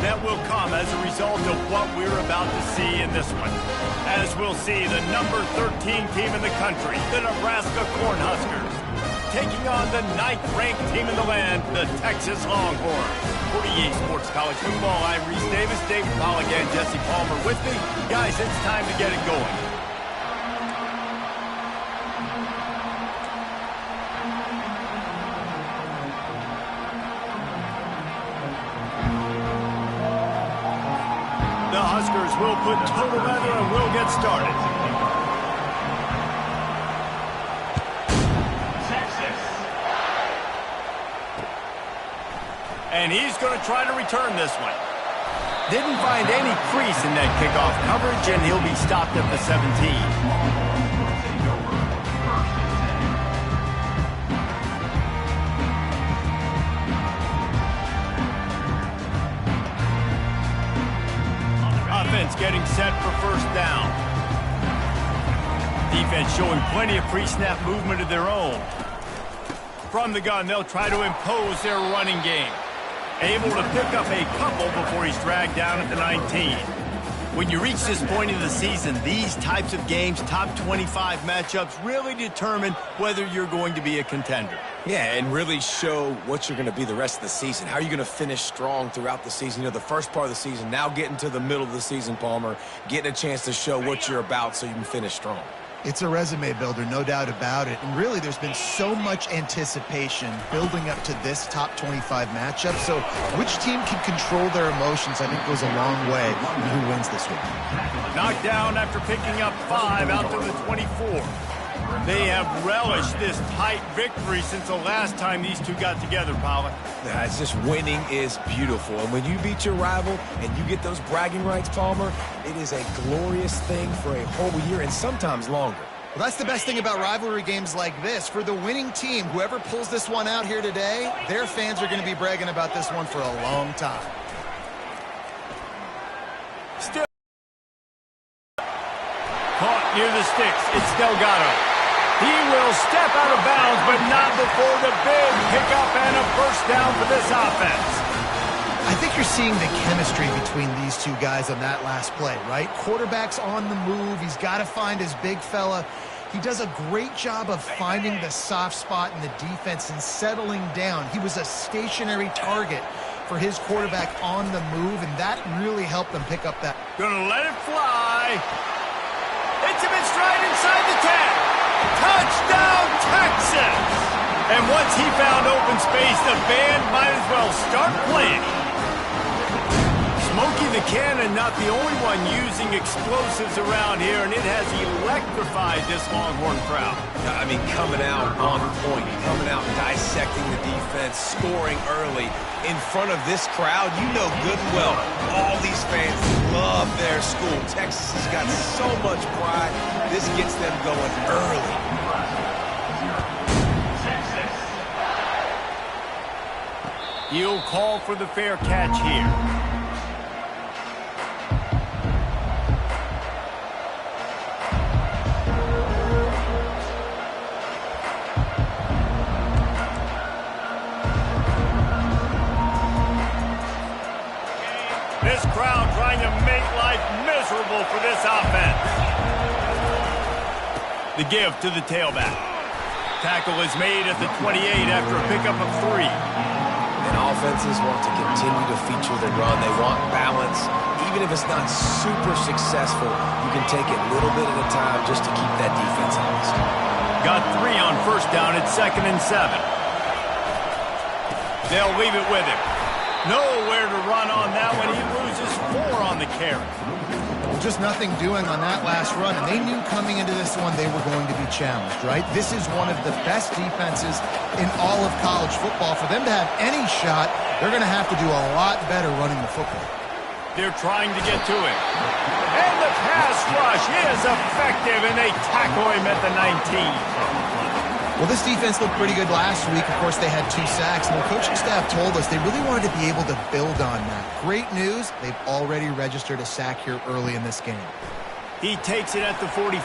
that will come as a result of what we're about to see in this one. As we'll see the number 13 team in the country, the Nebraska Cornhuskers, taking on the 9th-ranked team in the land, the Texas Longhorns. For EA Sports College Football, I'm Reese Davis, David Pollock, and Jesse Palmer with me. Guys, it's time to get it going. The Huskers will put total leather and we'll get started. And he's going to try to return this one. Didn't find any crease in that kickoff coverage, and he'll be stopped at the 17. Offense getting set for first down. Defense showing plenty of pre-snap movement of their own. From the gun, they'll try to impose their running game. Able to pick up a couple before he's dragged down at the 19. When you reach this point in the season, these types of games, top 25 matchups, really determine whether you're going to be a contender. Yeah, and really show what you're going to be the rest of the season. How are you going to finish strong throughout the season? You know, the first part of the season, now getting to the middle of the season, Palmer, getting a chance to show what you're about so you can finish strong. It's a resume builder, no doubt about it. And really, there's been so much anticipation building up to this top 25 matchup. So which team can control their emotions, I think, goes a long way in who wins this week. Knocked down after picking up 5 out to the 24. They have relished this tight victory since the last time these two got together, Pollock. Yeah, it's just winning is beautiful. And when you beat your rival and you get those bragging rights, Palmer, it is a glorious thing for a whole year and sometimes longer. Well, that's the best thing about rivalry games like this. For the winning team, whoever pulls this one out here today, their fans are going to be bragging about this one for a long time. Still caught near the sticks. It's Delgado. He will step out of bounds, but not before the big pickup and a first down for this offense. I think you're seeing the chemistry between these two guys on that last play, right? Quarterback's on the move. He's got to find his big fella. He does a great job of finding the soft spot in the defense and settling down. He was a stationary target for his quarterback on the move, and that really helped them pick up that. Gonna let it fly. It's him in stride inside the 10. Touchdown, Texas! And once he found open space, the band might as well start playing. Smokey the Cannon, not the only one using explosives around here, and it has electrified this Longhorn crowd. I mean, coming out on point, coming out dissecting the defense, scoring early in front of this crowd. You know good and well, all these fans love their school. Texas has got so much pride. This gets them going early. He'll call for the fair catch here. This crowd trying to make life miserable for this offense. The give to the tailback. Tackle is made at the 28 after a pickup of 3. And offenses want to continue to feature the run. They want balance. Even if it's not super successful, you can take it little bit at a time just to keep that defense honest. Got 3 on first down at 2nd and 7. They'll leave it with him. Nowhere to run on that one. He loses 4 on the carry. Just nothing doing on that last run, and they knew coming into this one they were going to be challenged, right? This is one of the best defenses in all of college football. For them to have any shot, they're going to have to do a lot better running the football. They're trying to get to him. And the pass rush is effective, and they tackle him at the 19. Well, this defense looked pretty good last week. Of course, they had 2 sacks, and the coaching staff told us they really wanted to be able to build on that. Great news, they've already registered a sack here early in this game. He takes it at the 45.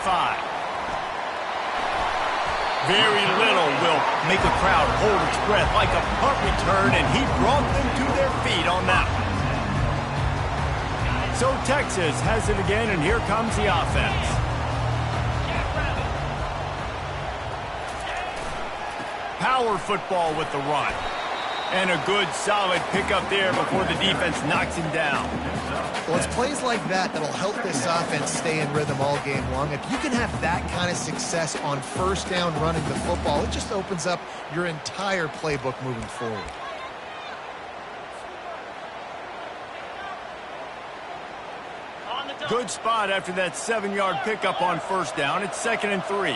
Very little will make a crowd hold its breath like a punt return, and he brought them to their feet on that one. So Texas has it again, and here comes the offense. Power football with the run. And a good, solid pickup there before the defense knocks him down. Well, it's plays like that that'll help this offense stay in rhythm all game long. If you can have that kind of success on first down running the football, it just opens up your entire playbook moving forward. Good spot after that 7-yard pickup on first down. It's 2nd and 3.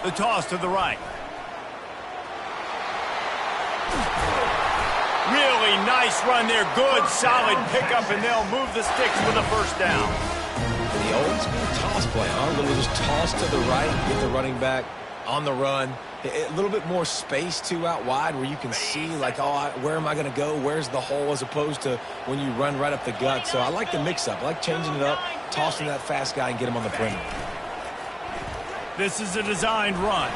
The toss to the right. Really nice run there. Good, solid pickup, and they'll move the sticks with a first down. The old school toss play, huh? A little just toss to the right, get the running back on the run. A little bit more space, too, out wide where you can see, like, oh, where am I going to go? Where's the hole, as opposed to when you run right up the gut. So I like the mix-up. I like changing it up, tossing that fast guy and get him on the perimeter. This is a designed run.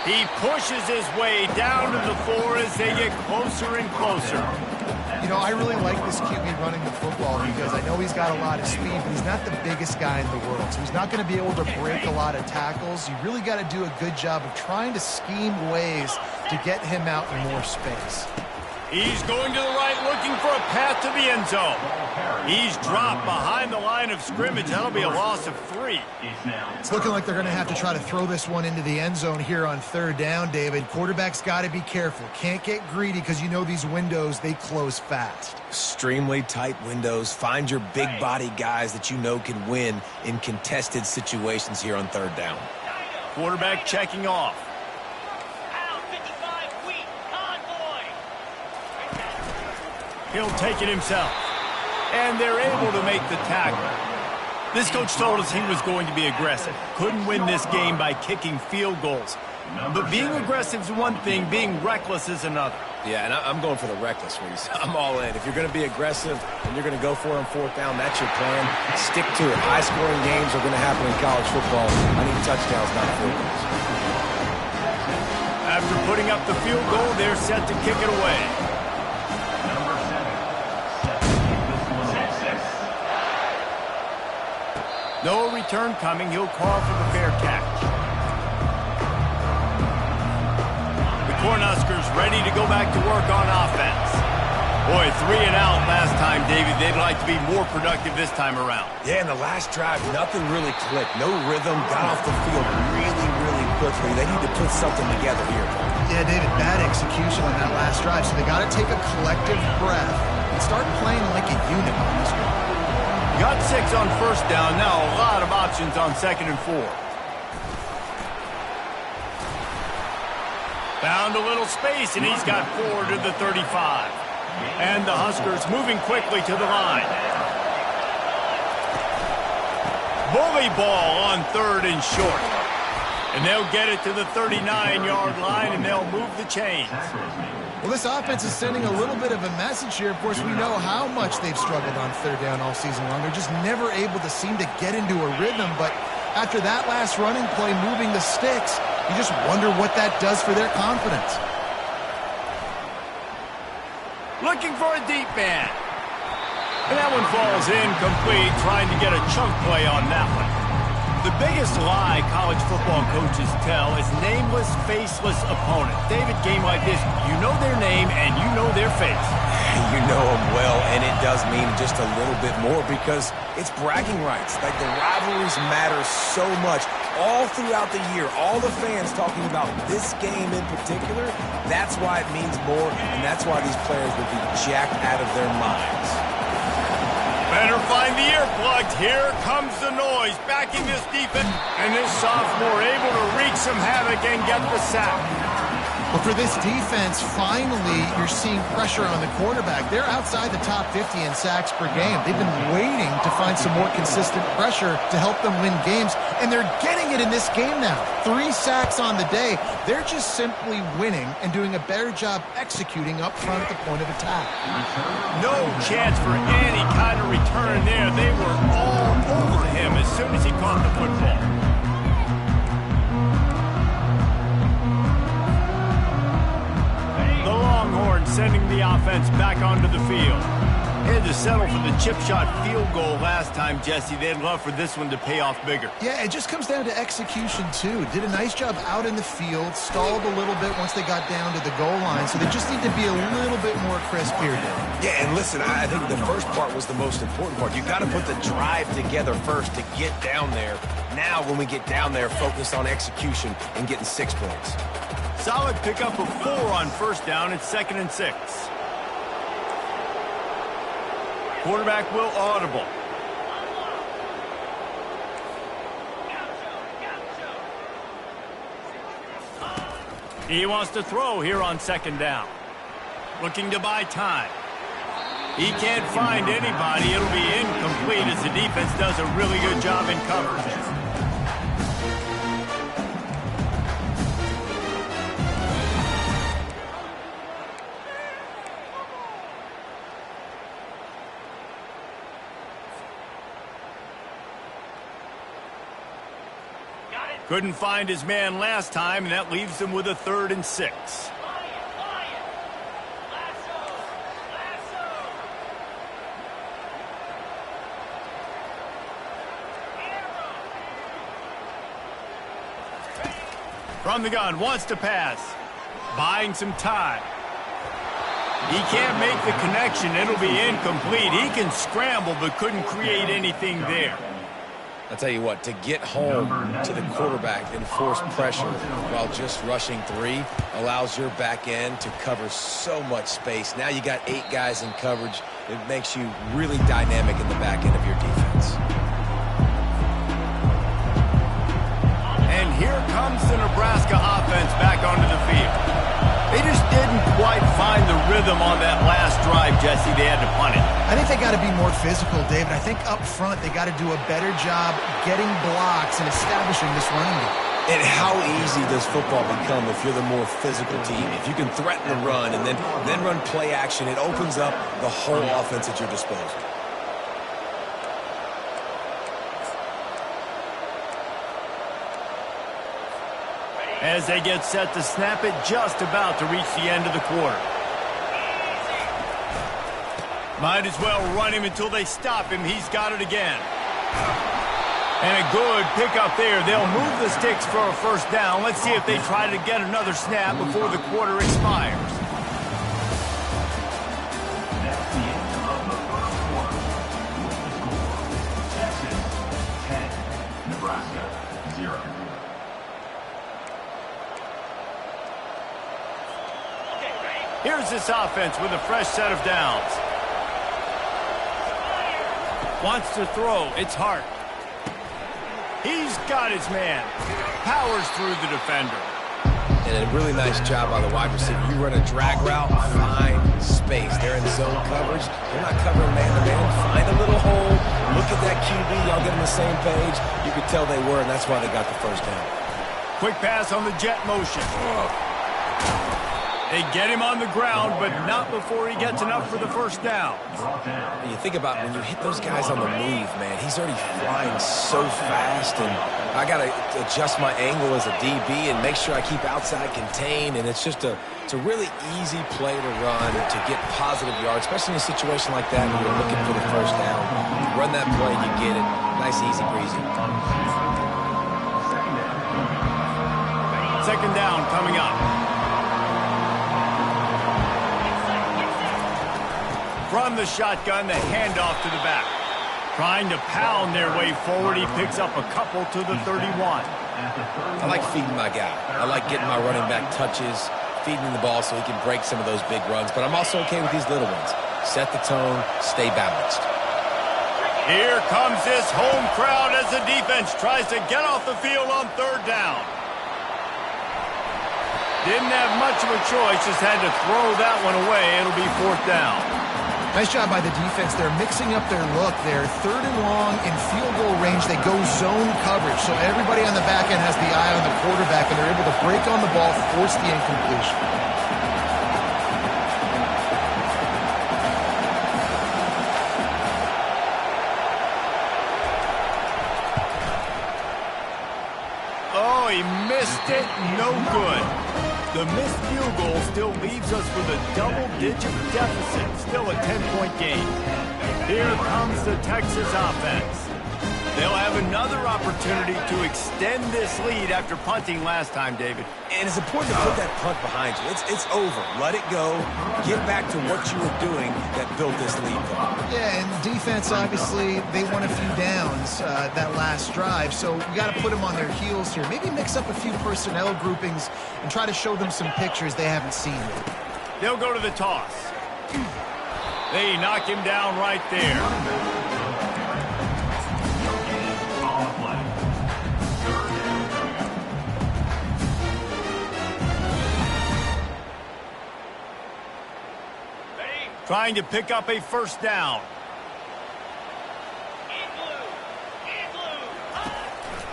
He pushes his way down to the floor as they get closer and closer. You know, I really like this QB running the football because I know he's got a lot of speed, but he's not the biggest guy in the world. So he's not going to be able to break a lot of tackles. You really got to do a good job of trying to scheme ways to get him out in more space. He's going to the right, looking for a path to the end zone. He's dropped behind the line of scrimmage. That'll be a loss of 3. It's looking like they're going to have to try to throw this one into the end zone here on third down, David. Quarterback's got to be careful. Can't get greedy because you know these windows, they close fast. Extremely tight windows. Find your big body guys that you know can win in contested situations here on third down. Quarterback checking off. He'll take it himself. And they're able to make the tackle. This coach told us he was going to be aggressive. Couldn't win this game by kicking field goals. But being aggressive is one thing, being reckless is another. Yeah, and I'm going for the reckless, Reese. I'm all in. If you're going to be aggressive and you're going to go for it on fourth down, that's your plan. Stick to it. High-scoring games are going to happen in college football. I need touchdowns, not field goals. After putting up the field goal, they're set to kick it away. No return coming. He'll call for the fair catch. The Cornhuskers ready to go back to work on offense. Boy, 3 and out last time, David. They'd like to be more productive this time around. Yeah, in the last drive, nothing really clicked. No rhythm. Got off the field really, really quickly. They need to put something together here. Yeah, David, bad execution on that last drive. So they got to take a collective breath and start playing like a unit on this one. Got 6 on first down. Now a lot of options on 2nd and 4. Found a little space, and he's got 4 to the 35. And the Huskers moving quickly to the line. Bully ball on 3rd and short. And they'll get it to the 39-yard line, and they'll move the chains. Well, this offense is sending a little bit of a message here. Of course, we know how much they've struggled on third down all season long. They're just never able to seem to get into a rhythm. But after that last running play, moving the sticks, you just wonder what that does for their confidence. Looking for a deep man. And that one falls incomplete, trying to get a chunk play on that one. The biggest lie college football coaches tell is nameless, faceless opponent. David, game like this, you know their name and you know their face. You know them well, and it does mean just a little bit more because it's bragging rights. Like, the rivalries matter so much. All throughout the year, all the fans talking about this game in particular, that's why it means more, and that's why these players will be jacked out of their minds. Better find the earplugs. Here comes the noise. Backing this defense. And this sophomore able to wreak some havoc and get the sack. But for this defense, finally, you're seeing pressure on the quarterback. They're outside the top 50 in sacks per game. They've been waiting to find some more consistent pressure to help them win games, and they're getting it in this game now. 3 sacks on the day. They're just simply winning and doing a better job executing up front at the point of attack. No chance for any kind of return there. They were all over him as soon as he caught the football. sending the offense back onto the field. Had to settle for the chip shot field goal last time, Jesse. They'd love for this one to pay off bigger. Yeah, it just comes down to execution, too. Did a nice job out in the field, stalled a little bit once they got down to the goal line, so they just need to be a little bit more crisp here, Dave. Yeah, and listen, I think the first part was the most important part. You got to put the drive together first to get down there. Now, when we get down there, focus on execution and getting 6 points. Solid pickup of 4 on first down. It's 2nd and 6. Quarterback will audible. He wants to throw here on 2nd down. Looking to buy time. He can't find anybody. It'll be incomplete as the defense does a really good job in coverage. Couldn't find his man last time, and that leaves him with a 3rd and 6. From the gun, wants to pass. Buying some time. He can't make the connection. It'll be incomplete. He can scramble, but couldn't create anything there. I'll tell you what, to get home to the quarterback and force pressure while just rushing 3 allows your back end to cover so much space. Now you got 8 guys in coverage. It makes you really dynamic in the back end of your defense. And here comes the Nebraska offense back onto the field. They just didn't quite find the rhythm on that last drive, Jesse. They had to punt it. I think they got to be more physical, David. I think up front they got to do a better job getting blocks and establishing this running game. And how easy does football become if you're the more physical team? If you can threaten the run and then run play action, it opens up the whole offense at your disposal. As they get set to snap it, just about to reach the end of the quarter. Might as well run him until they stop him. He's got it again. And a good pickup there. They'll move the sticks for a first down. Let's see if they try to get another snap before the quarter expires. That's the end of the first quarter. The score, Texas 10, Nebraska 0. Here's this offense with a fresh set of downs. Wants to throw. It's Hart. He's got his man. Powers through the defender. And a really nice job by the wide receiver. You run a drag route, find space. They're in zone coverage. They're not covering man-to-man. Find a little hole. Look at that QB. Y'all get on the same page. You could tell they were, and that's why they got the first down. Quick pass on the jet motion. They get him on the ground, but not before he gets enough for the first down. And you think about when you hit those guys on the move, man, he's already flying so fast, and I got to adjust my angle as a DB and make sure I keep outside contained, and it's a really easy play to run to get positive yards, especially in a situation like that when you're looking for the first down. Run that play, you get it. Nice, easy breezy. Second down coming up. From the shotgun, the handoff to the back. Trying to pound their way forward. He picks up a couple to the 31. I like feeding my guy. I like getting my running back touches, feeding him the ball so he can break some of those big runs. But I'm also okay with these little ones. Set the tone, stay balanced. Here comes this home crowd as the defense tries to get off the field on third down. Didn't have much of a choice, just had to throw that one away. It'll be fourth down. Nice job by the defense. They're mixing up their look. They're third and long in field goal range. They go zone coverage. So everybody on the back end has the eye on the quarterback, and they're able to break on the ball, force the incompletion. Oh, he missed it. No good. The missed field goal still leaves us with a double-digit deficit, still a 10-point game. Here comes the Texas offense. They'll have another opportunity to extend this lead after punting last time, David. And it's important to put that punt behind you. It's over. Let it go. Get back to what you were doing that built this lead. Yeah, and defense, obviously, they won a few downs that last drive, so we got to put them on their heels here. Maybe mix up a few personnel groupings and try to show them some pictures they haven't seen yet. They'll go to the toss. They knock him down right there. Trying to pick up a first down.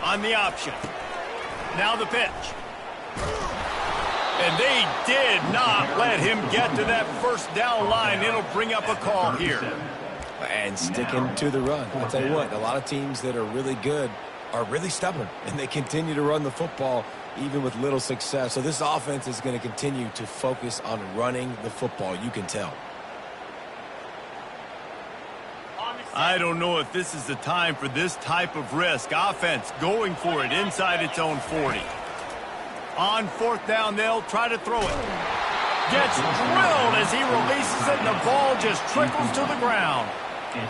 On the option. Now the pitch. And they did not let him get to that first down line. It'll bring up a call here. And sticking to the run. I'll tell you what, a lot of teams that are really good are really stubborn, and they continue to run the football even with little success. So this offense is going to continue to focus on running the football. You can tell. I don't know if this is the time for this type of risk. Offense going for it inside its own 40. On fourth down, they'll try to throw it. Gets drilled as he releases it, and the ball just trickles to the ground.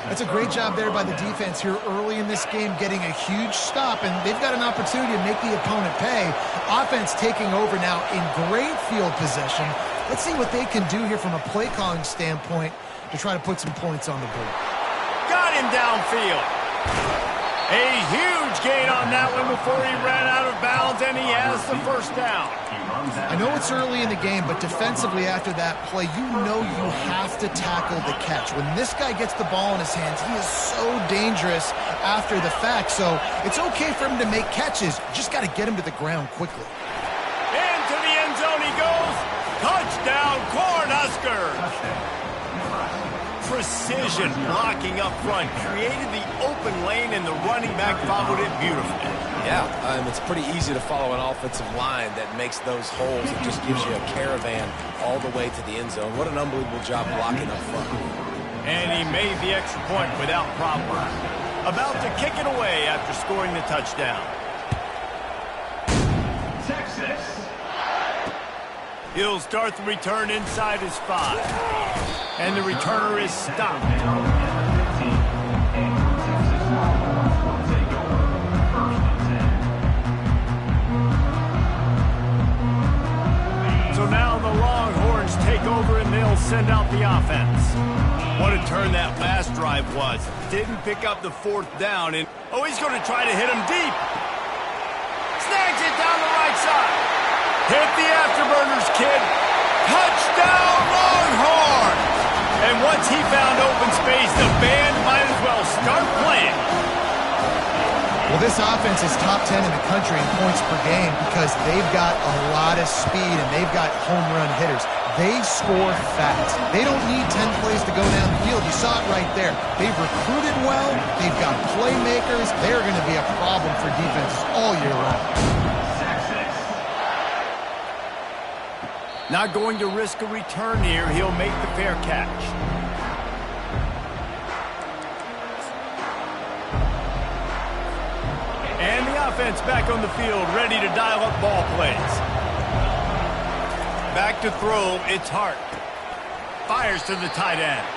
That's a great job there by the defense here early in this game, getting a huge stop, and they've got an opportunity to make the opponent pay. Offense taking over now in great field possession. Let's see what they can do here from a play calling standpoint to try to put some points on the board. Got him downfield. A huge gain on that one before he ran out of bounds, and he has the first down. I know it's early in the game, but defensively after that play, you know you have to tackle the catch. When this guy gets the ball in his hands, he is so dangerous after the fact. So it's okay for him to make catches. Just got to get him to the ground quickly. Into the end zone he goes. Touchdown, Cornhuskers. Precision blocking up front created the open lane, and the running back followed it beautifully. Yeah, it's pretty easy to follow an offensive line that makes those holes and just gives you a caravan all the way to the end zone. What an unbelievable job blocking up front. And he made the extra point without problem. About to kick it away after scoring the touchdown. Texas. He'll start the return inside his 5. And the returner is stopped. So now the Longhorns take over and they'll send out the offense. What a turn that last drive was. Didn't pick up the fourth down. And oh, he's going to try to hit him deep. Snags it down the right side. Hit the afterburners, kid. Touchdown, Longhorns! And once he found open space, the band might as well start playing. Well, this offense is top 10 in the country in points per game because they've got a lot of speed and they've got home run hitters. They score fast. They don't need 10 plays to go down the field. You saw it right there. They've recruited well. They've got playmakers. They're going to be a problem for defenses all year long. Not going to risk a return here. He'll make the fair catch. And the offense back on the field, ready to dial up ball plays. Back to throw, it's Hart. Fires to the tight end.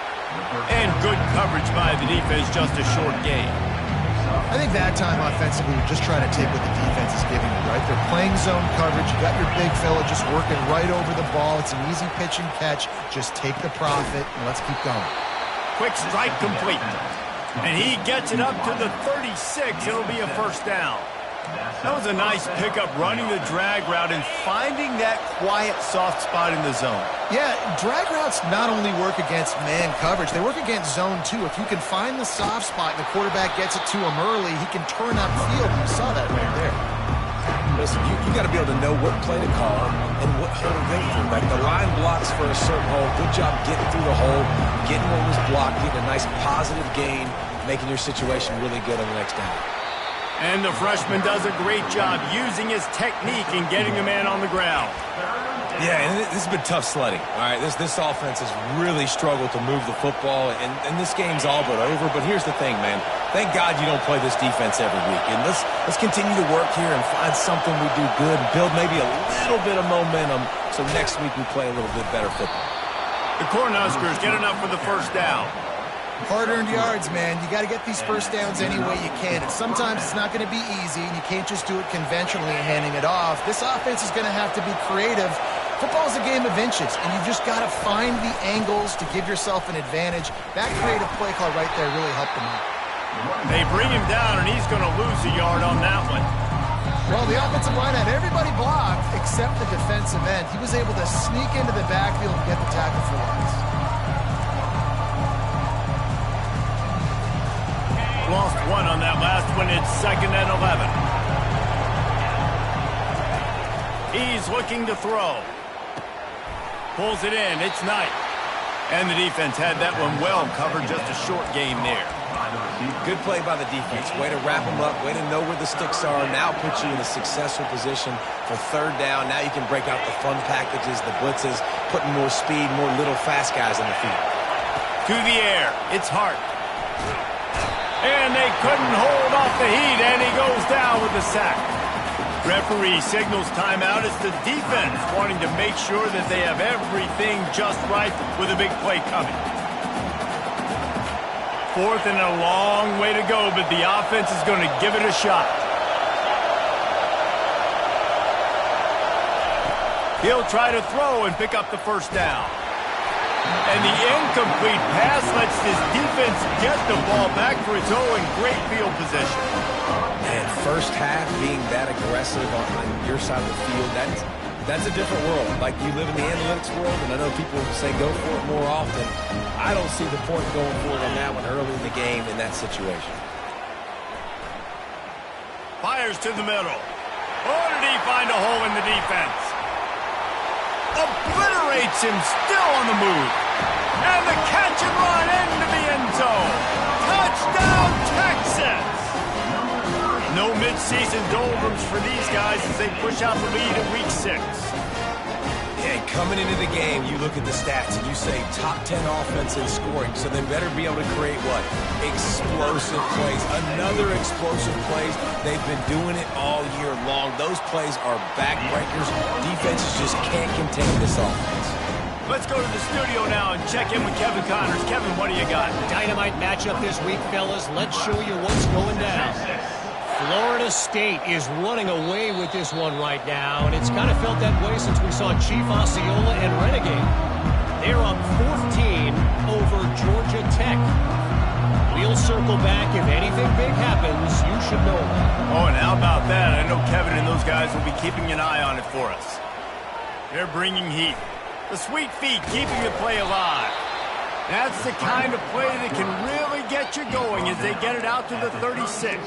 And good coverage by the defense, just a short gain. I think that time offensively, we're just trying to take what the defense is giving you, right? They're playing zone coverage. You got your big fella just working right over the ball. It's an easy pitch and catch. Just take the profit, and let's keep going. Quick strike complete. And he gets it up to the 36. It'll be a first down. That was a nice pickup, running the drag route and finding that quiet, soft spot in the zone. Yeah, drag routes not only work against man coverage, they work against zone too. If you can find the soft spot and the quarterback gets it to him early, he can turn upfield. You saw that right there. Listen, you got to be able to know what play to call and what hole to go through. Like the line blocks for a certain hole. Good job getting through the hole, getting what was blocked, getting a nice positive gain, making your situation really good on the next down. And the freshman does a great job using his technique and getting the man on the ground. Yeah, and this has been tough sledding. All right, this offense has really struggled to move the football, and this game's all but over. But here's the thing, man. Thank God you don't play this defense every week. And let's continue to work here and find something we do good and build maybe a little bit of momentum so next week we play a little bit better football. The Cornhuskers get enough for the first down. Hard-earned yards, man. You got to get these first downs any way you can. And sometimes it's not going to be easy, and you can't just do it conventionally and handing it off. This offense is going to have to be creative. Football is a game of inches, and you just got to find the angles to give yourself an advantage. That creative play call right there really helped them out. They bring him down, and he's going to lose a yard on that one. Well, the offensive line had everybody blocked except the defensive end. He was able to sneak into the backfield and get the tackle for loss. Lost one on that last one. It's 2nd and 11. He's looking to throw. Pulls it in. It's Knight. And the defense had that one well covered. Just a short game there. Good play by the defense. Way to wrap them up. Way to know where the sticks are. Now put you in a successful position for 3rd down. Now you can break out the fun packages, the blitzes, putting more speed, more little fast guys in the field. To the air. It's Hart. And they couldn't hold off the heat, and he goes down with a sack. Referee signals timeout. It's the defense wanting to make sure that they have everything just right with a big play coming. 4th and a long way to go, but the offense is going to give it a shot. He'll try to throw and pick up the first down. And the incomplete pass lets this defense get the ball back for its own great field position. Man, first half being that aggressive on your side of the field, that's a different world. Like, you live in the analytics world, and I know people say go for it more often. I don't see the point going for it on that one early in the game in that situation. Fires to the middle. Oh, did he find a hole in the defense? Obliterates him, still on the move. And the catch and run into the end zone. Touchdown, Texas! No mid-season doldrums for these guys as they push out the lead in Week 6. Yeah, coming into the game, you look at the stats and you say top 10 offense in scoring, so they better be able to create what? Explosive plays. Another explosive plays. They've been doing it all year long. Those plays are backbreakers. Defenses just can't contain this offense. Let's go to the studio now and check in with Kevin Connors. Kevin, what do you got? Dynamite matchup this week, fellas. Let's show you what's going down. Florida State is running away with this one right now, and it's kind of felt that way since we saw Chief Osceola and Renegade. They're up 14 over Georgia Tech. We'll circle back. If anything big happens, you should know that. Oh, and how about that? I know Kevin and those guys will be keeping an eye on it for us. They're bringing heat. The sweet feet keeping the play alive. That's the kind of play that can really get you going as they get it out to the 36.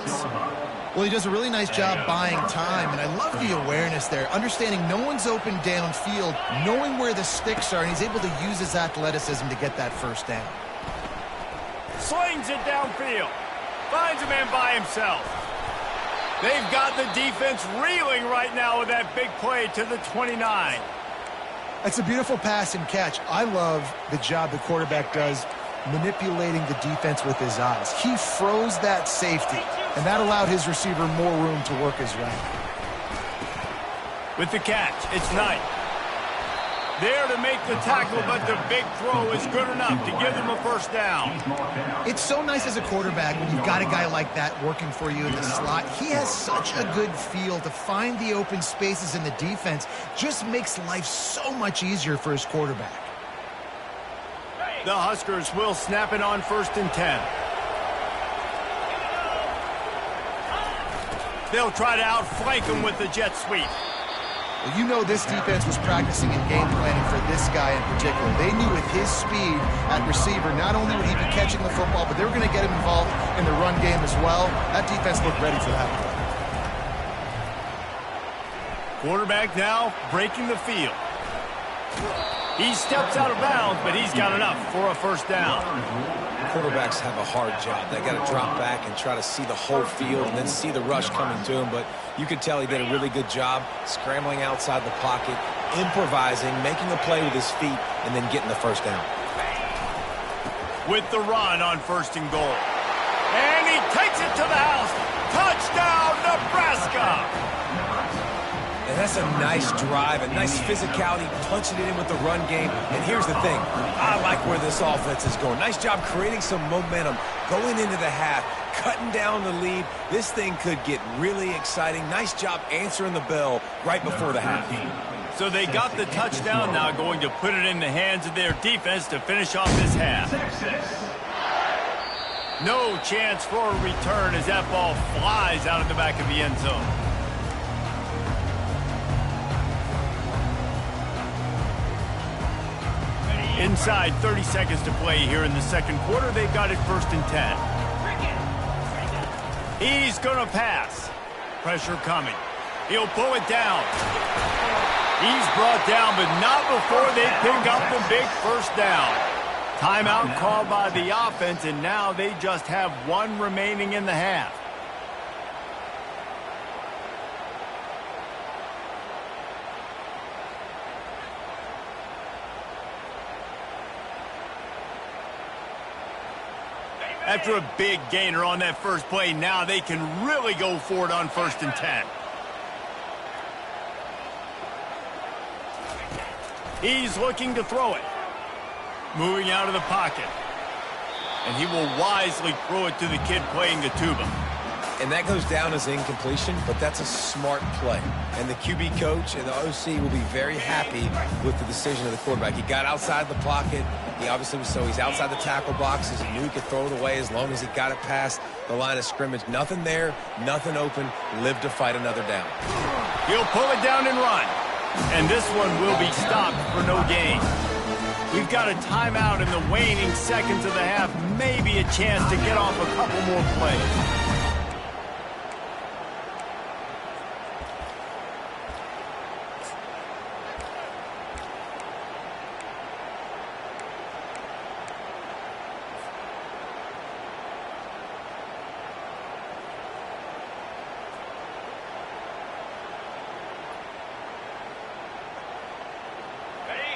Well, he does a really nice job buying time, and I love the awareness there, understanding no one's open downfield, knowing where the sticks are, and he's able to use his athleticism to get that first down. Slings it downfield. Finds a man by himself. They've got the defense reeling right now with that big play to the 29. That's a beautiful pass and catch. I love the job the quarterback does manipulating the defense with his eyes. He froze that safety, and that allowed his receiver more room to work his route. With the catch, it's Knight. There to make the tackle, but the big throw is good enough to give them a first down. It's so nice as a quarterback when you've got a guy like that working for you in the slot. He has such a good feel to find the open spaces in the defense. Just makes life so much easier for his quarterback. The Huskers will snap it on 1st and 10. They'll try to outflank him with the jet sweep. Well, you know this defense was practicing and game planning for this guy in particular. They knew with his speed at receiver, not only would he be catching the football, but they were going to get him involved in the run game as well. That defense looked ready for that. Quarterback now breaking the field. He steps out of bounds, but he's got enough for a first down. Quarterbacks have a hard job. They got to drop back and try to see the whole field and then see the rush coming to him. But you could tell he did a really good job scrambling outside the pocket, improvising, making a play with his feet, and then getting the first down. With the run on 1st and goal. And he takes it to the house. Touchdown, Nebraska! And that's a nice drive, a nice physicality, punching it in with the run game. And here's the thing. I like where this offense is going. Nice job creating some momentum, going into the half, cutting down the lead. This thing could get really exciting. Nice job answering the bell right before the half. So they got the touchdown, now going to put it in the hands of their defense to finish off this half. No chance for a return as that ball flies out of the back of the end zone. Inside 30 seconds to play here in the second quarter. They've got it 1st and 10. He's going to pass. Pressure coming. He'll pull it down. He's brought down, but not before they pick up the big first down. Timeout called by the offense, and now they just have one remaining in the half. After a big gainer on that first play, now they can really go for it on 1st and 10. He's looking to throw it. Moving out of the pocket. And he will wisely throw it to the kid playing the tuba. And that goes down as incompletion, but that's a smart play. And the QB coach and the OC will be very happy with the decision of the quarterback. He got outside the pocket. He obviously was, so he's outside the tackle boxes. He knew he could throw it away as long as he got it past the line of scrimmage. Nothing there, nothing open. Live to fight another down. He'll pull it down and run. And this one will be stopped for no gain. We've got a timeout in the waning seconds of the half. Maybe a chance to get off a couple more plays.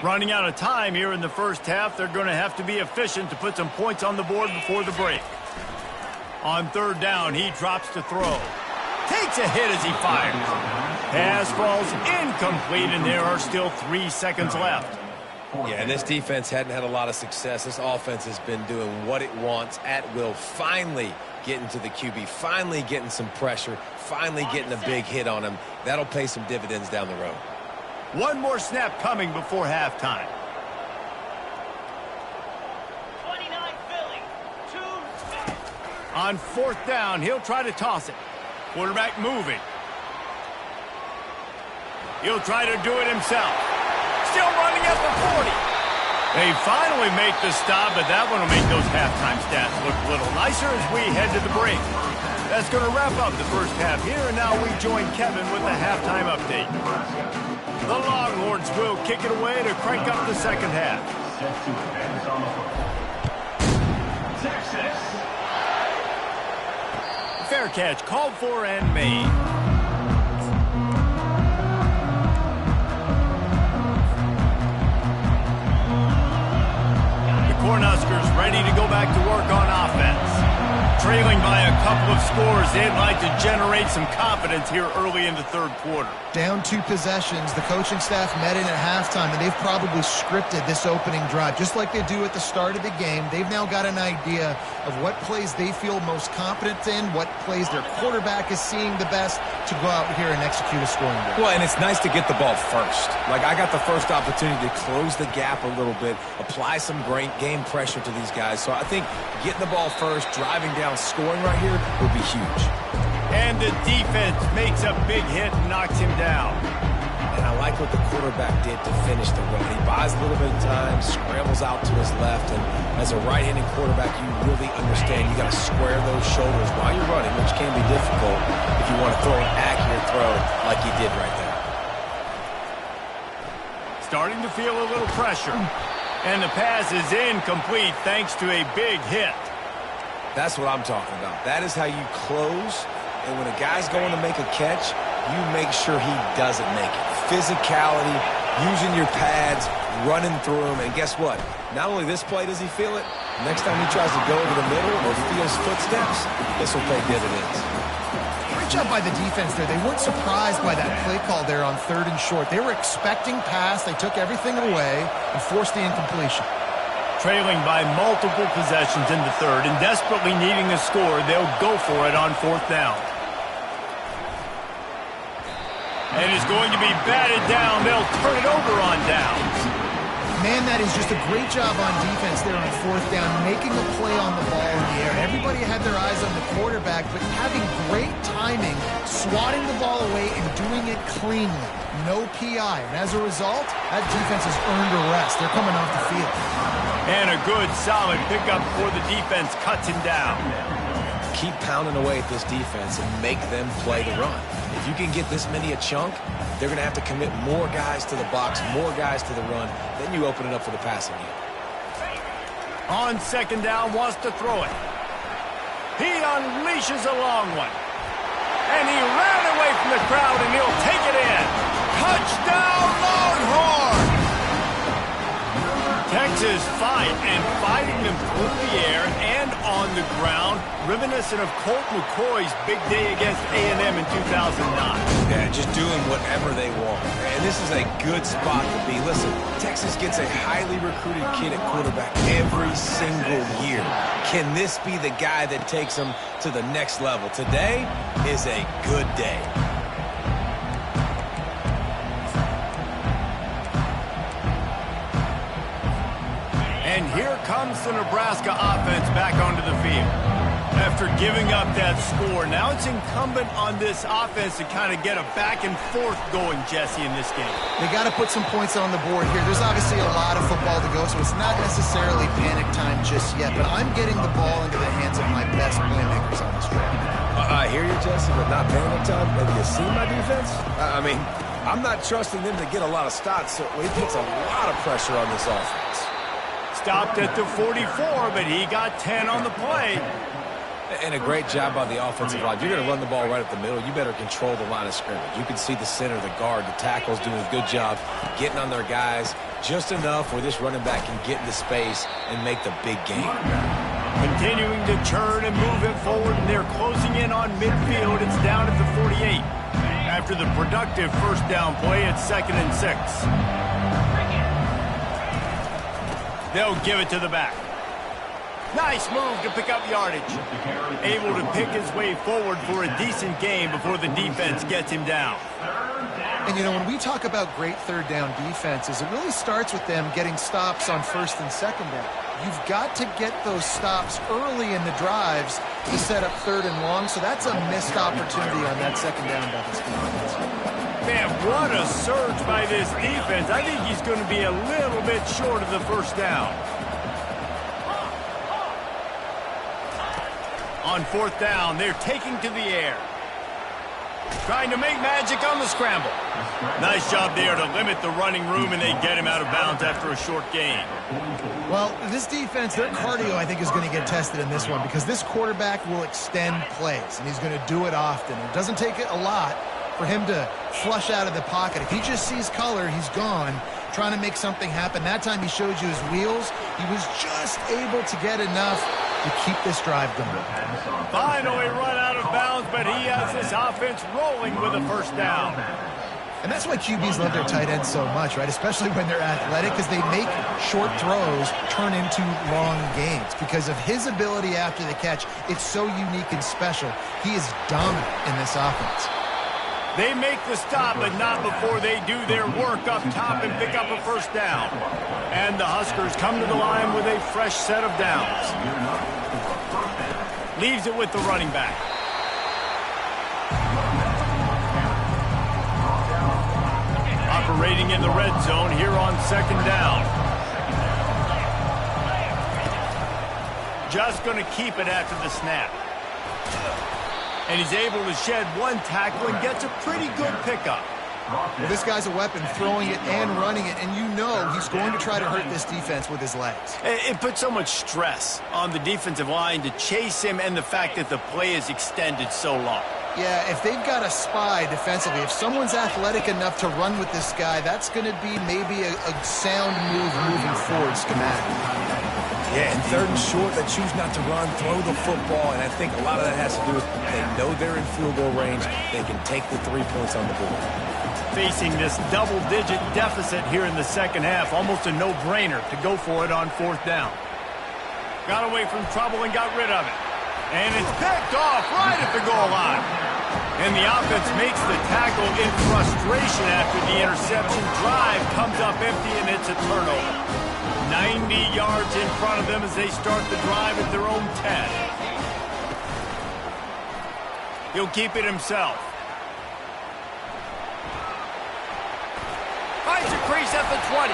Running out of time here in the first half. They're going to have to be efficient to put some points on the board before the break. On 3rd down, he drops to throw. Takes a hit as he fires. Pass falls incomplete, and there are still 3 seconds left. Yeah, and this defense hadn't had a lot of success. This offense has been doing what it wants at will. Finally getting to the QB, finally getting some pressure, finally getting a big hit on him. That'll pay some dividends down the road. One more snap coming before halftime. 29 Philly. 2. On 4th down, he'll try to toss it. Quarterback moving. He'll try to do it himself. Still running at the 40. They finally make the stop, but that one will make those halftime stats look a little nicer as we head to the break. That's going to wrap up the first half here, and now we join Kevin with the halftime update. The Longhorns will kick it away to crank up the second half. Set to advance on the football. Texas. Fair catch called for and made. The Cornhuskers ready to go back to work on offense. Trailing by a couple of scores, they'd like to generate some confidence here early in the 3rd quarter. Down 2 possessions, the coaching staff met in at halftime, and they've probably scripted this opening drive. Just like they do at the start of the game, they've now got an idea of what plays they feel most confident in, what plays their quarterback is seeing the best to go out here and execute a scoring drive. Well, and it's nice to get the ball first. Like, I got the first opportunity to close the gap a little bit, apply some great game pressure to these guys. So I think getting the ball first, driving down, scoring right here will be huge. And the defense makes a big hit and knocks him down. And I like what the quarterback did to finish the run. He buys a little bit of time, scrambles out to his left, and as a right-handed quarterback, you really understand you got to square those shoulders while you're running, which can be difficult if you want to throw an accurate throw like he did right there. Starting to feel a little pressure. And the pass is incomplete thanks to a big hit. That's what I'm talking about. That is how you close, and when a guy's going to make a catch, you make sure he doesn't make it. Physicality, Using your pads, running through them, and guess what? Not only this play does he feel it, next time he tries to go over the middle or feels footsteps, this will pay dividends. Great job by the defense there. They weren't surprised by that play call there on 3rd and short. They were expecting pass. They took everything away and forced the incompletion. Trailing by multiple possessions in the 3rd and desperately needing a score, they'll go for it on 4th down. And it's going to be batted down. They'll turn it over on downs. Man, that is just a great job on defense there on 4th down, making a play on the ball in the air. Everybody had their eyes on the quarterback, but having great timing, swatting the ball away and doing it cleanly. No PI. And as a result, that defense has earned a rest. They're coming off the field. And a good, solid pickup before the defense cuts him down. Keep pounding away at this defense and make them play the run. If you can get this many a chunk, they're going to have to commit more guys to the box, more guys to the run. Then you open it up for the passing game. On 2nd down, wants to throw it. He unleashes a long one. And he ran away from the crowd, and he'll take it in. Touchdown, Longhorn! Texas fighting them through the air and on the ground, reminiscent of Colt McCoy's big day against A&M in 2009. Yeah, just doing whatever they want. And this is a good spot to be. Listen, Texas gets a highly recruited kid at quarterback every single year. Can this be the guy that takes them to the next level? Today is a good day. And here comes the Nebraska offense back onto the field. After giving up that score, now it's incumbent on this offense to kind of get a back and forth going, Jesse, in this game. They got to put some points on the board here. There's obviously a lot of football to go, so it's not necessarily panic time just yet, but I'm getting the ball into the hands of my best playmakers on this drive. I hear you, Jesse, but not panic time. Have you seen my defense? I mean, I'm not trusting them to get a lot of stops, so it puts a lot of pressure on this offense. Stopped at the 44, but he got 10 on the play. And a great job by the offensive line. You're going to run the ball right up the middle. You better control the line of scrimmage. You can see the center, the guard, the tackles doing a good job getting on their guys just enough where this running back can get into space and make the big game. Continuing to churn and move it forward, and they're closing in on midfield. It's down at the 48. After the productive 1st down play, it's 2nd and 6. They'll give it to the back. Nice move to pick up yardage. Able to pick his way forward for a decent gain before the defense gets him down. And, you know, when we talk about great 3rd down defenses, it really starts with them getting stops on 1st and 2nd down. You've got to get those stops early in the drives to set up 3rd and long, so that's a missed opportunity on that 2nd down by this defense. Man, what a surge by this defense. I think he's going to be a little bit short of the 1st down. On 4th down, they're taking to the air. Trying to make magic on the scramble. Nice job there to limit the running room, and they get him out of bounds after a short gain. Well, this defense, their cardio, I think, is going to get tested in this one because this quarterback will extend plays, and he's going to do it often. It doesn't take a lot for him to flush out of the pocket. If he just sees color, he's gone, trying to make something happen. That time he showed you his wheels. He was just able to get enough to keep this drive going. Finally run out of bounds, but he has this offense rolling with a 1st down. And that's why QBs love their tight ends so much, right? Especially when they're athletic, because they make short throws turn into long gains. Because of his ability after the catch, it's so unique and special. He is dominant in this offense. They make the stop, but not before they do their work up top and pick up a 1st down. And the Huskers come to the line with a fresh set of downs. Leaves it with the running back. Operating in the red zone here on 2nd down. Just going to keep it after the snap. And he's able to shed one tackle and gets a pretty good pickup. Well, this guy's a weapon, throwing it and running it, and you know he's going to try to hurt this defense with his legs. It puts so much stress on the defensive line to chase him and the fact that the play is extended so long. Yeah, if they've got a spy defensively, if someone's athletic enough to run with this guy, that's going to be maybe a sound move moving forward schematically. Yeah, and 3rd and short, they choose not to run, throw the football, and I think a lot of that has to do with they know they're in field goal range. They can take the 3 points on the board. Facing this double-digit deficit here in the second half, almost a no-brainer to go for it on 4th down. Got away from trouble and got rid of it. And it's picked off right at the goal line. And the offense makes the tackle in frustration after the interception. Drive comes up empty, and it's a turnover. 90 yards in front of them as they start the drive at their own 10. He'll keep it himself. Finds a crease at the 20.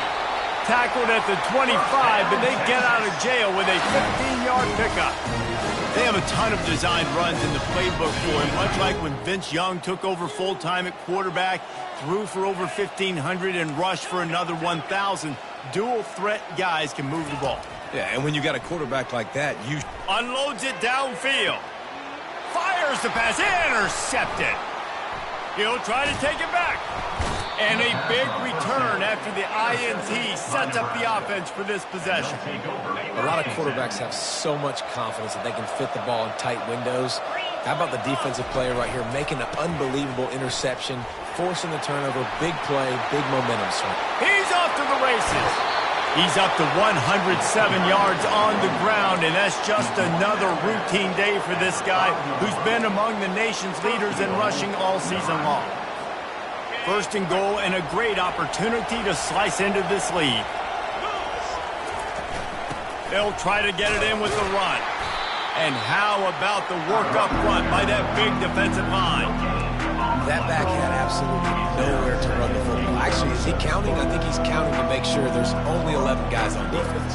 Tackled at the 25, but they get out of jail with a 15-yard pickup. They have a ton of designed runs in the playbook for him, much like when Vince Young took over full-time at quarterback, threw for over 1,500 and rushed for another 1,000. Dual-threat guys can move the ball. Yeah, and when you got a quarterback like that, you unloads it downfield. Fires the pass, intercepted. He'll try to take it back. And a big return after the INT sets up the offense for this possession. A lot of quarterbacks have so much confidence that they can fit the ball in tight windows. How about the defensive player right here making an unbelievable interception, forcing the turnover, big play, big momentum swing. He's off to the races. He's up to 107 yards on the ground, and that's just another routine day for this guy who's been among the nation's leaders in rushing all season long. 1st and goal, and a great opportunity to slice into this lead. They'll try to get it in with the run. And how about the work up front by that big defensive line? That back had absolutely nowhere to run the football. Actually, is he counting? I think he's counting to make sure there's only 11 guys on defense.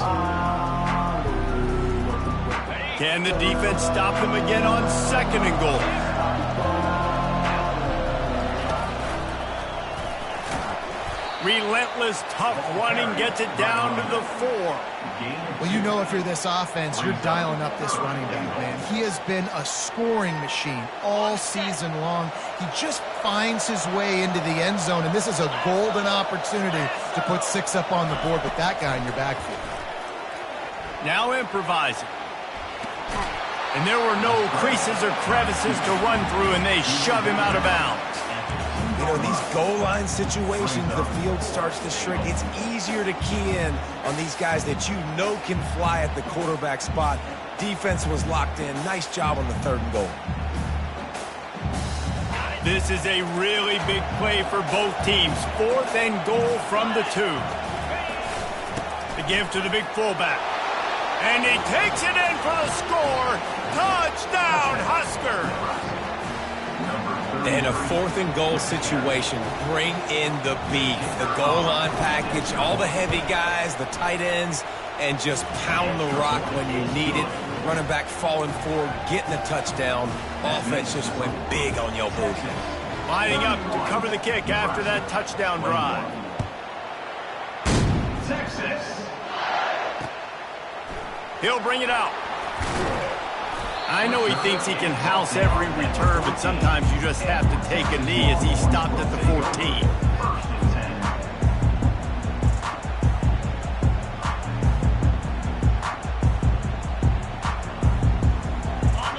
Can the defense stop them again on 2nd and goal? Relentless, tough running gets it down to the 4. Well, you know if you're this offense, you're dialing up this running back, man. He has been a scoring machine all season long. He just finds his way into the end zone, and this is a golden opportunity to put 6 up on the board with that guy in your backfield. Now improvising. And there were no creases or crevices to run through, and they shove him out of bounds. You know, these goal line situations, the field starts to shrink. It's easier to key in on these guys that you know can fly at the quarterback spot. Defense was locked in. Nice job on the 3rd and goal. This is a really big play for both teams. 4th and goal from the 2. The give to the big fullback. And he takes it in for the score. Touchdown, Huskers! In a 4th and goal situation, bring in the beef. The goal line package, all the heavy guys, the tight ends, and just pound the rock when you need it. Running back falling forward, getting a touchdown. Offense just went big on your booty. Lining up to cover the kick after that touchdown drive. Texas. He'll bring it out. I know he thinks he can house every return, but sometimes you just have to take a knee as he stopped at the 14.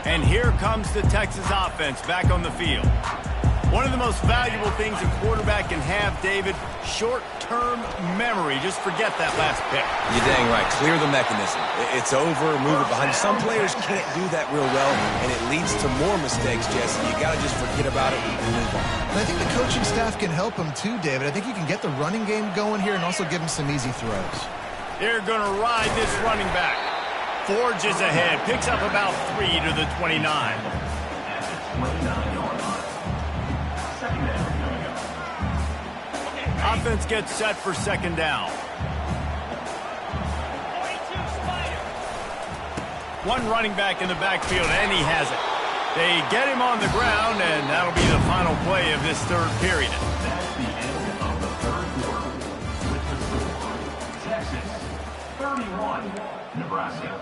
And here comes the Texas offense back on the field. One of the most valuable things a quarterback can have, David, short-term memory. Just forget that last pick. You're dang right. Clear the mechanism. It's over, move it behind you. Some players can't do that real well, and it leads to more mistakes, Jesse. You got to just forget about it and move on. And I think the coaching staff can help him too, David. I think you can get the running game going here and also give him some easy throws. They're going to ride this running back. Forges ahead, picks up about 3 to the 29. Offense gets set for 2nd down. One running back in the backfield, and he has it. They get him on the ground, and that'll be the final play of this 3rd period. That's the end of the 3rd quarter with the score. Texas 31, Nebraska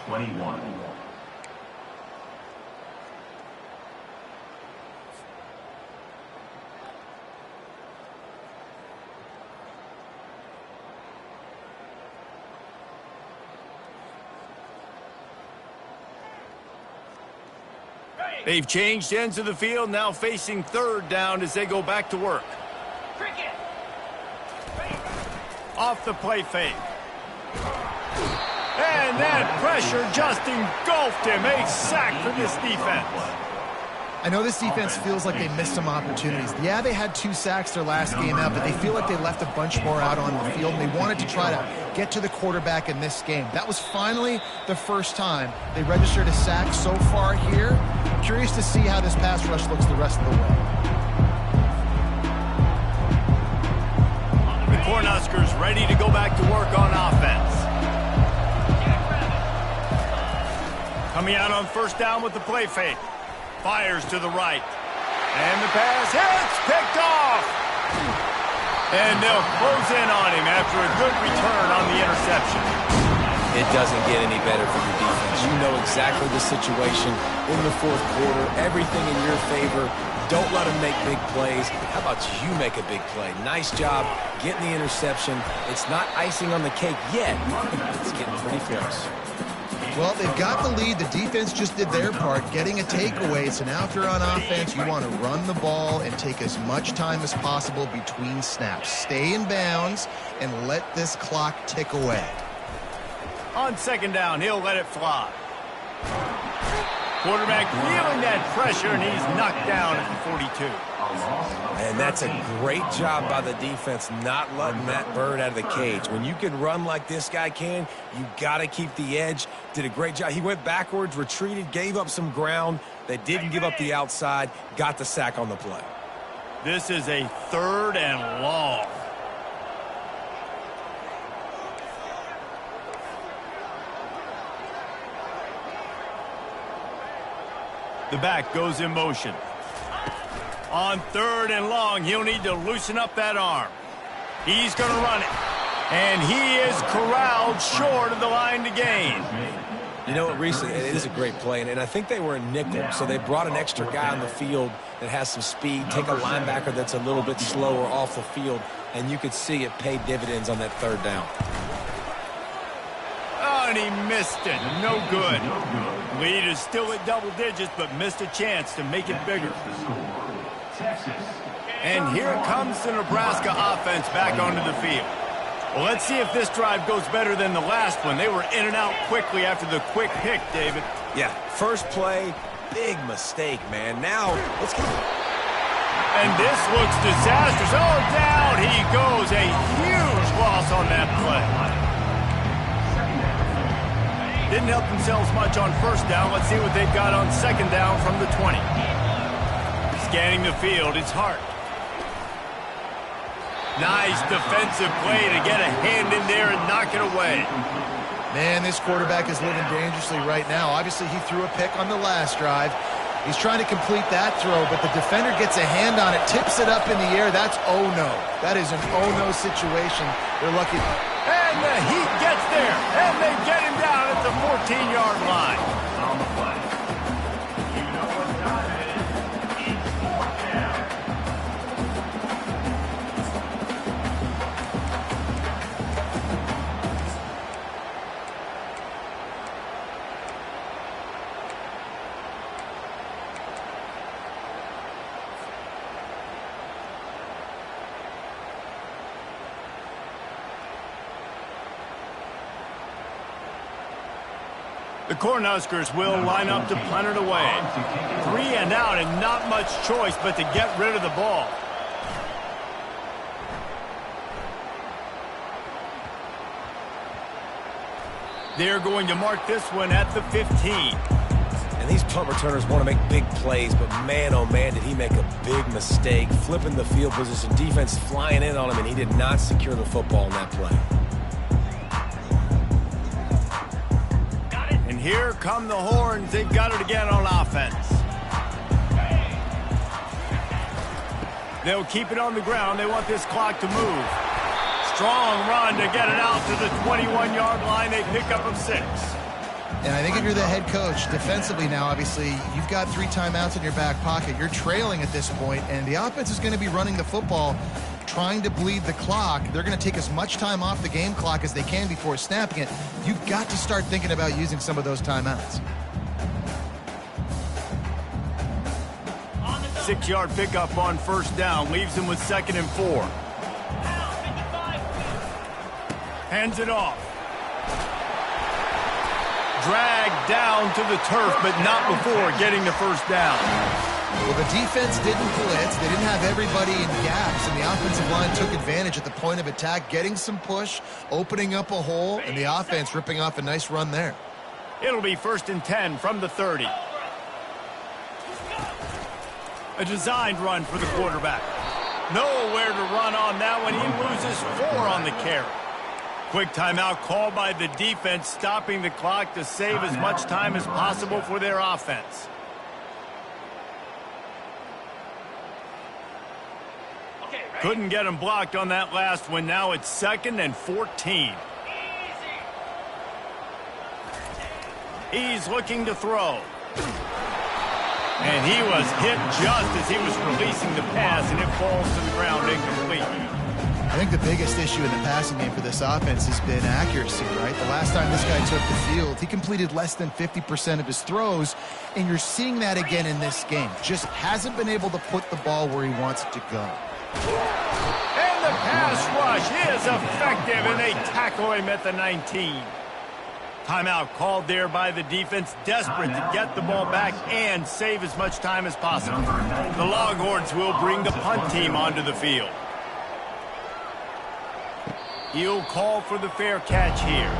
21. They've changed ends of the field, now facing third down as they go back to work. Cricket. Off the play fake. And that pressure just engulfed him. A sack for this defense. I know this defense feels like they missed some opportunities. Yeah, they had 2 sacks their last game out, but they feel like they left a bunch more out on the field, and they wanted to try to get to the quarterback in this game. That was finally the first time they registered a sack so far here. Curious to see how this pass rush looks the rest of the way. The Cornhuskers ready to go back to work on offense. Coming out on first down with the play fake. Fires to the right. And the pass hits, picked off. And they'll close in on him after a good return on the interception. It doesn't get any better for your defense. You know exactly the situation in the fourth quarter. Everything in your favor. Don't let them make big plays. How about you make a big play? Nice job getting the interception. It's not icing on the cake yet. It's getting pretty close. Well, they've got the lead. The defense just did their part, getting a takeaway. So now if you're on offense, you want to run the ball and take as much time as possible between snaps. Stay in bounds and let this clock tick away. On second down, he'll let it fly. Quarterback feeling that pressure, and he's knocked down at the 42. And that's a great job by the defense not letting that bird out of the cage. When you can run like this guy can, you got to keep the edge. Did a great job. He went backwards, retreated, gave up some ground. They didn't give up the outside, got the sack on the play. This is a 3rd and long. The back goes in motion. On 3rd and long, he'll need to loosen up that arm. He's going to run it. And he is corralled short of the line to gain. You know what, Reese, it is a great play, and I think they were in nickel, so they brought an extra guy on the field that has some speed, take a linebacker that's a little bit slower off the field, and you could see it pay dividends on that 3rd down. Oh, and he missed it. No good. Lead is still at double digits, but missed a chance to make it bigger. And here comes the Nebraska offense back onto the field. Well, let's see if this drive goes better than the last one. They were in and out quickly after the quick pick, David. Yeah, first play, big mistake, man. Now, let's go. And this looks disastrous. Oh, down he goes. A huge loss on that play. Didn't help themselves much on first down. Let's see what they've got on second down from the 20. Scanning the field, it's Hart. Nice defensive play to get a hand in there and knock it away. Man, this quarterback is living dangerously right now. Obviously, he threw a pick on the last drive. He's trying to complete that throw, but the defender gets a hand on it, tips it up in the air. That's oh-no. That is an oh-no situation. They're lucky. And the Heat gets there, and they get him down at the 14-yard line. On the play. You know what time it is. It's 4th down. The Cornhuskers will line up to punt it away. 3 and out and not much choice but to get rid of the ball. They're going to mark this one at the 15. And these punt returners want to make big plays, but man, oh man, did he make a big mistake. Flipping the field position, defense flying in on him, and he did not secure the football in that play. Here come the horns. They've got it again on offense. They'll keep it on the ground. They want this clock to move. Strong run to get it out to the 21-yard line. They pick up of 6. And I think if you're the head coach, defensively now, obviously, you've got 3 timeouts in your back pocket. You're trailing at this point, and the offense is going to be running the football, trying to bleed the clock. They're going to take as much time off the game clock as they can before snapping it. You've got to start thinking about using some of those timeouts. 6-yard pickup on first down. Leaves him with 2nd and 4. Hands it off. Dragged down to the turf, but not before getting the first down. Well, the defense didn't blitz. They didn't have everybody in gaps, and the offensive line took advantage at the point of attack, getting some push, opening up a hole, and the offense ripping off a nice run there. It'll be 1st and 10 from the 30. A designed run for the quarterback. Nowhere to run on that one. He loses 4 on the carry. Quick timeout called by the defense, stopping the clock to save as much time as possible for their offense. Couldn't get him blocked on that last one. Now it's 2nd and 14. He's looking to throw. And he was hit just as he was releasing the pass, and it falls to the ground incomplete. I think the biggest issue in the passing game for this offense has been accuracy, right? The last time this guy took the field, he completed less than 50% of his throws, and you're seeing that again in this game. Just hasn't been able to put the ball where he wants it to go. And the pass rush is effective, and they tackle him at the 19. Timeout called there by the defense, desperate to get the ball back and save as much time as possible. The Longhorns will bring the punt team onto the field. He'll call for the fair catch here.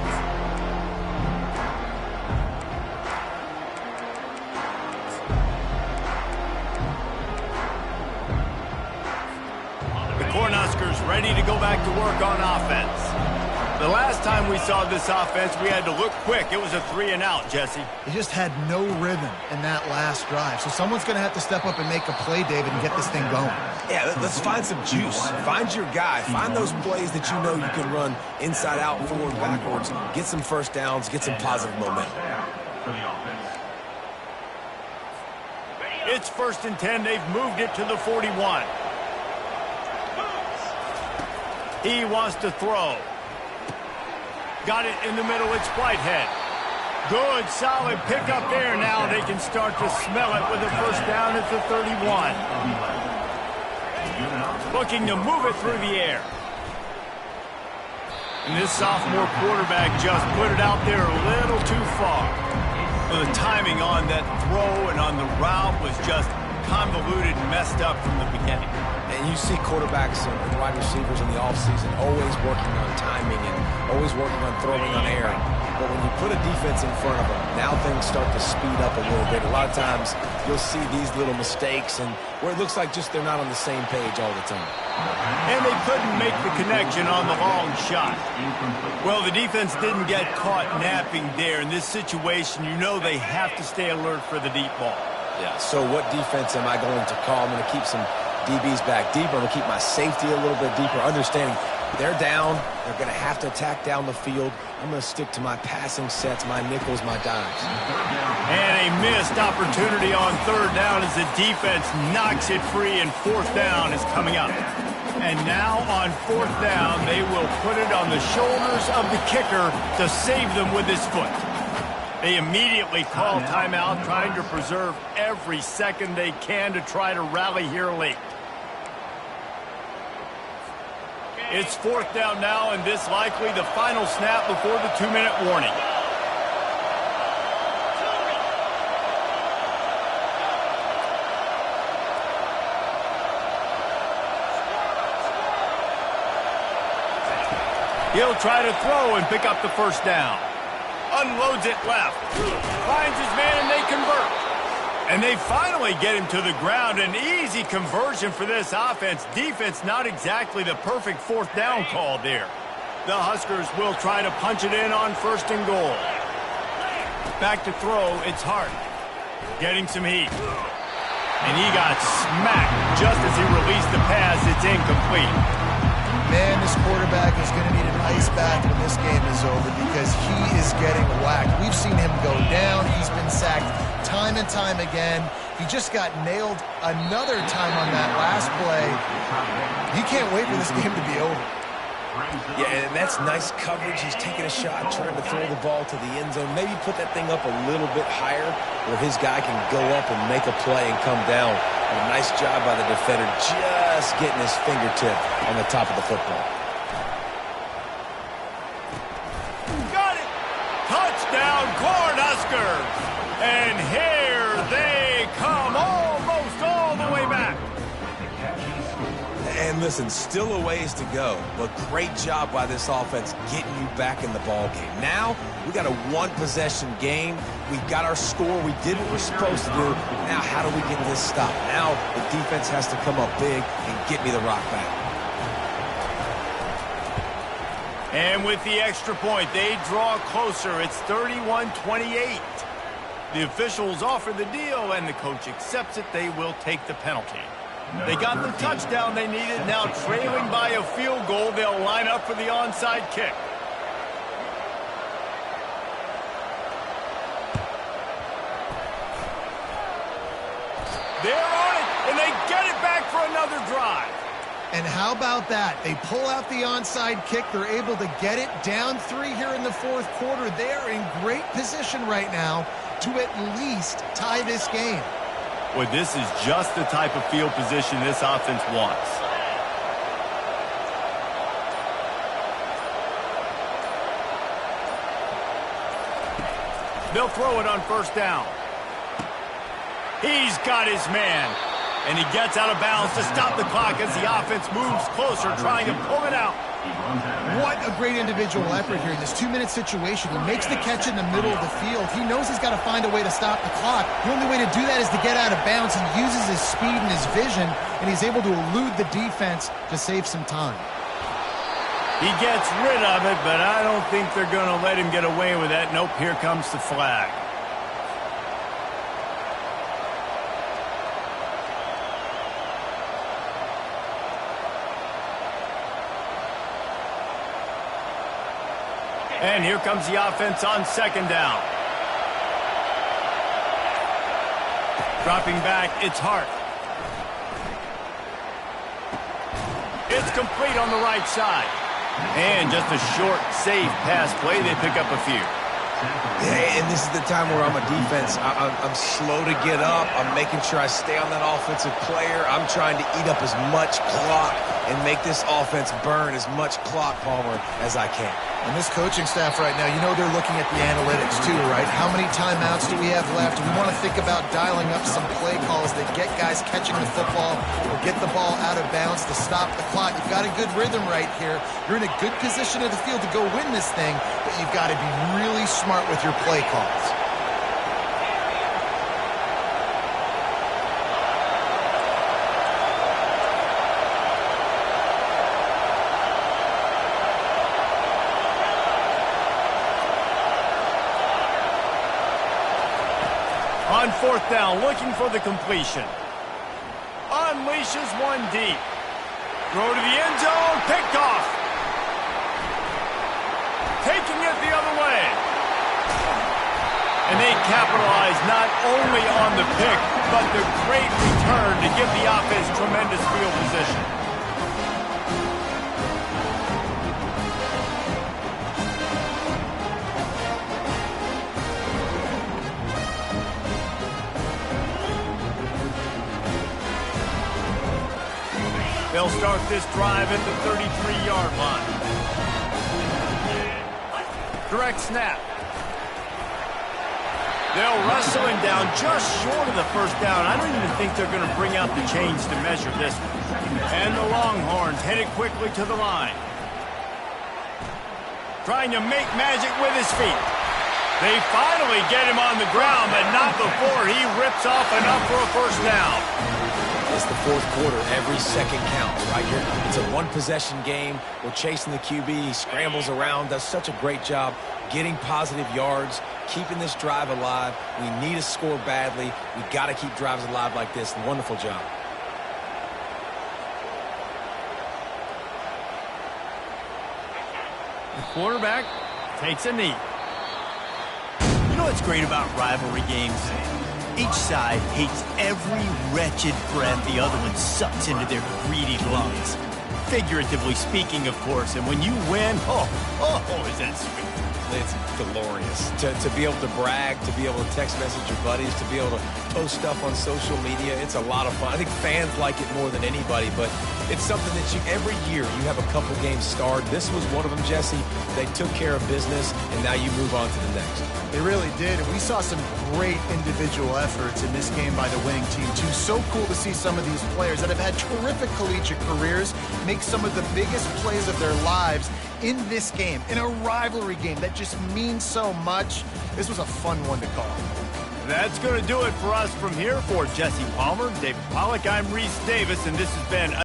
The Cornhuskers ready to go back to work on offense. The last time we saw this offense, we had to look quick. It was a 3-and-out, Jesse. He just had no rhythm in that last drive. So someone's going to have to step up and make a play, David, and get this thing going. Yeah, let's find some juice. Find your guy. Find those plays that you know you can run inside out, forward, backwards. Get some first downs. Get some positive momentum. It's 1st and 10. They've moved it to the 41. He wants to throw. Got it in the middle. It's Whitehead. Good, solid pickup there. Now they can start to smell it with a first down at the 31. Looking to move it through the air. And this sophomore quarterback just put it out there a little too far. Well, the timing on that throw and on the route was just convoluted and messed up from the beginning. And you see quarterbacks and wide receivers in the offseason always working on timing and always working on throwing on air. But when you put a defense in front of them, now things start to speed up a little bit. A lot of times you'll see these little mistakes and where it looks like just they're not on the same page all the time. And they couldn't make the connection on the long shot. Well, the defense didn't get caught napping there. In this situation, you know they have to stay alert for the deep ball. Yeah, so what defense am I going to call? I'm going to keep some DBs back deeper. I'm going to keep my safety a little bit deeper, understanding they're down. They're going to have to attack down the field. I'm going to stick to my passing sets, my nickels, my dimes. And a missed opportunity on 3rd down as the defense knocks it free, and 4th down is coming up. And now on 4th down, they will put it on the shoulders of the kicker to save them with his foot. They immediately call timeout, trying to preserve every second they can to try to rally here late. It's 4th down now, and this likely the final snap before the 2-minute warning. He'll try to throw and pick up the first down. Unloads it left. Finds his man, and they convert. And they finally get him to the ground. An easy conversion for this offense. Defense not exactly the perfect 4th down call there. The Huskers will try to punch it in on 1st and goal. Back to throw, it's Hart. Getting some heat. And he got smacked just as he released the pass. It's incomplete. Man, this quarterback is going to need an ice bath when this game is over because he is getting whacked. We've seen him go down. He's been sacked time and time again. He just got nailed another time on that last play. He can't wait for this game to be over. Yeah, and that's nice coverage. He's taking a shot, trying to throw the ball to the end zone. Maybe put that thing up a little bit higher where his guy can go up and make a play and come down. But a nice job by the defender just getting his fingertip on the top of the football. Got it! Touchdown, Cornhuskers! And here they come, almost all the way back. And listen, still a ways to go, but great job by this offense getting you back in the ball game. Now, we got a one-possession game. We got our score. We did what we're supposed to do. Now, how do we get this stop? Now, the defense has to come up big and get me the rock back. And with the extra point, they draw closer. It's 31-28. The officials offer the deal, and the coach accepts it. They will take the penalty. They got the touchdown they needed. Now trailing by a field goal, they'll line up for the onside kick. They're on it, and they get it back for another drive. And how about that? They pull out the onside kick. They're able to get it down 3 here in the fourth quarter. They're in great position right now to at least tie this game. Well, this is just the type of field position this offense wants. They'll throw it on first down. He's got his man. And he gets out of bounds to stop the clock as the offense moves closer, trying to pull it out. What a great individual effort here in this 2-minute situation. He makes the catch in the middle of the field. He knows he's got to find a way to stop the clock. The only way to do that is to get out of bounds. He uses his speed and his vision, and he's able to elude the defense to save some time. He gets rid of it, but I don't think they're going to let him get away with that. Nope, here comes the flag. And here comes the offense on second down. Dropping back, it's Hart. It's complete on the right side. And just a short, safe pass play. They pick up a few. Yeah, and this is the time where I'm a defense. I'm slow to get up. I'm making sure I stay on that offensive player. I'm trying to eat up as much clock and make this offense burn as much clock, Palmer, as I can. And this coaching staff right now, you know they're looking at the analytics too, right? How many timeouts do we have left? We want to think about dialing up some play calls that get guys catching the football or get the ball out of bounds to stop the clock. You've got a good rhythm right here. You're in a good position of the field to go win this thing, but you've got to be really smart with your play calls. On fourth down, looking for the completion. Unleashes one deep. Throw to the end zone, picked off. Taking it the other way. And they capitalize not only on the pick, but the great return to give the offense tremendous field position. They'll start this drive at the 33-yard line. Direct snap. They'll wrestle him down just short of the first down. I don't even think they're going to bring out the chains to measure this one. And the Longhorns headed quickly to the line. Trying to make magic with his feet. They finally get him on the ground, but not before he rips off enough for a first down. It's the fourth quarter. Every second counts, right? It's a one-possession game. We're chasing the QB. He scrambles around, does such a great job getting positive yards, keeping this drive alive. We need a score badly. We got to keep drives alive like this. Wonderful job. The quarterback takes a knee. You know what's great about rivalry games? Each side hates every wretched breath the other one sucks into their greedy lungs. Figuratively speaking, of course. And when you win, is that sweet. It's glorious to be able to brag, to be able to text message your buddies, to be able to post stuff on social media. It's a lot of fun. I think fans like it more than anybody, but it's something that every year you have a couple games starred. This was one of them, Jesse. They took care of business, and now you move on to the next. They really did, and we saw some great individual efforts in this game by the winning team, too. So cool to see some of these players that have had terrific collegiate careers make some of the biggest plays of their lives in this game, in a rivalry game that just means so much. This was a fun one to call. That's going to do it for us from here. For Jesse Palmer, David Pollack, I'm Reese Davis, and this has been